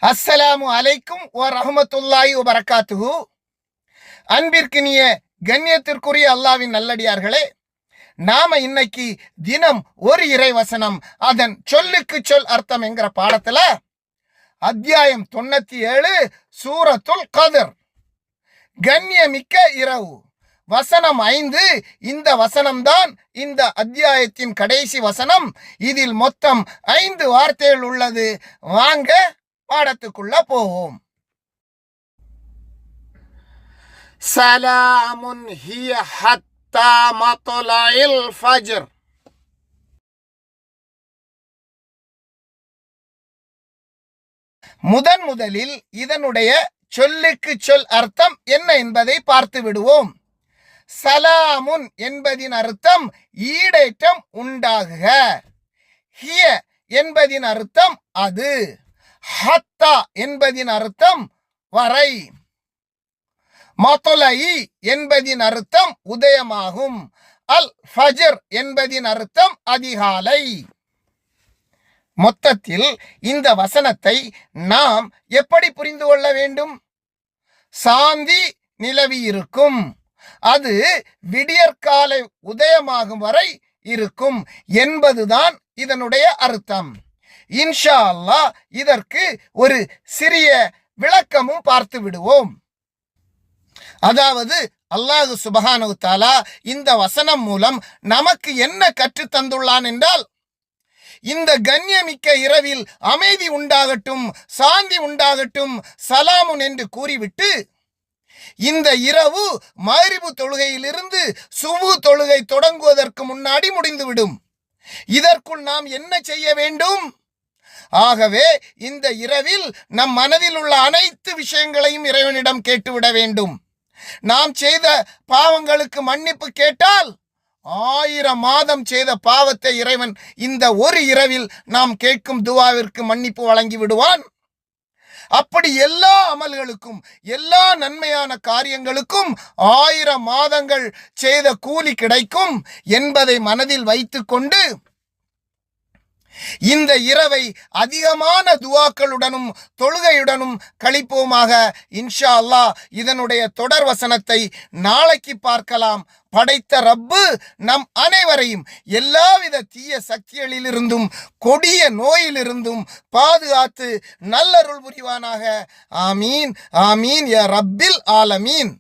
அஸ்ஸலாமு அலைக்கும் வரஹ்மத்துல்லாஹி வபரகாத்துஹு. அன்பிற்கினிய கண்ணியத்திற்குரிய அல்லாஹ்வின் நல்லடியார்களே, நாம இன்னைக்கு தினம் ஒரு இறைவசனம் அதன் சொல்லுக்கு சொல் அர்த்தம் என்கிற பாடத்துல அத்தியாயம் 97 சூரத்துல் கத்ர், கண்ணியமிக்க இரவு, வசனம் 5. இந்த வசனம்தான் இந்த அத்தியாயத்தின் கடைசி வசனம். இதில் மொத்தம் 5 வார்த்தைகள் உள்ளது. வாங்க பாடத்துக்குள்ள போவோம். சலாமுன் ஹிய ஹத்தா மத்லஇல் ஃபஜ்ர். முதலில் இதனுடைய சொல்லுக்கு சொல் அர்த்தம் என்ன என்பதை பார்த்து விடுவோம். சலாமுன் என்பதின் அர்த்தம் ஈடேற்றம் உண்டாகுக. ஹிய என்பதின் அர்த்தம் அது. ஹத்தா என்பதின் அர்த்தம் வரை. மத்லஇ என்பதின் அர்த்தம் உதயமாகும். அல் ஃபஜ்ர் என்பதின் அர்த்தம் அதிகாலை. மொத்தத்தில் இந்த வசனத்தை நாம் எப்படி புரிந்து கொள்ள வேண்டும்? சாந்தி நிலவி இருக்கும், அது விடியற்காலை உதயமாகும் வரை இருக்கும் என்பதுதான் இதனுடைய அர்த்தம். இன்ஷா அல்லாஹ் இதற்கு ஒரு சிறிய விளக்கமும் பார்த்து விடுவோம். அதாவது அல்லாஹ் சுப்ஹானஹு வ தஆலா இந்த வசனம் மூலம் நமக்கு என்ன கற்றுத் தந்துள்ளான் என்றால், இந்த கண்ணியமிக்க இரவில் அமைதி உண்டாகட்டும், சாந்தி உண்டாகட்டும், சலாமுன் என்று கூறிவிட்டு, இந்த இரவு மக்ரிபு தொழுகையிலிருந்து சுபு தொழுகை தொடங்குவதற்கு முன்னாடி முடிந்துவிடும். இதற்குள் நாம் என்ன செய்ய வேண்டும்? ஆகவே இந்த இரவில் நம் மனதில் உள்ள அனைத்து விஷயங்களையும் இறைவனிடம் கேட்டுவிட வேண்டும். நாம் செய்த பாவங்களுக்கு மன்னிப்பு கேட்டால் 1000 மாதம் செய்த பாவத்தை இறைவன் இந்த ஒரு இரவில் நாம் கேட்கும் துவாவிற்கு மன்னிப்பு வழங்கி விடுவான். அப்படி எல்லா அமல்களுக்கும், எல்லா நன்மையான காரியங்களுக்கும் 1000 மாதங்கள் செய்த கூலி கிடைக்கும் என்பதை மனதில் வைத்துக் கொண்டு இந்த இரவை அதிகமான துவாக்களுடனும் தொழுகையுடனும் கழிப்போமாக. இன்ஷா அல்லாஹ் இதனுடைய தொடர் வசனத்தை நாளைக்கு பார்க்கலாம். படைத்த ரப்பு நம் அனைவரையும் எல்லாவித தீய சக்திகளிலிருந்தும் கொடிய நோயிலிருந்தும் பாதுகாத்து நல்லருள் புரிவானாக. ஆமீன் ஆமீன் யா ரப்பில் ஆலமீன்.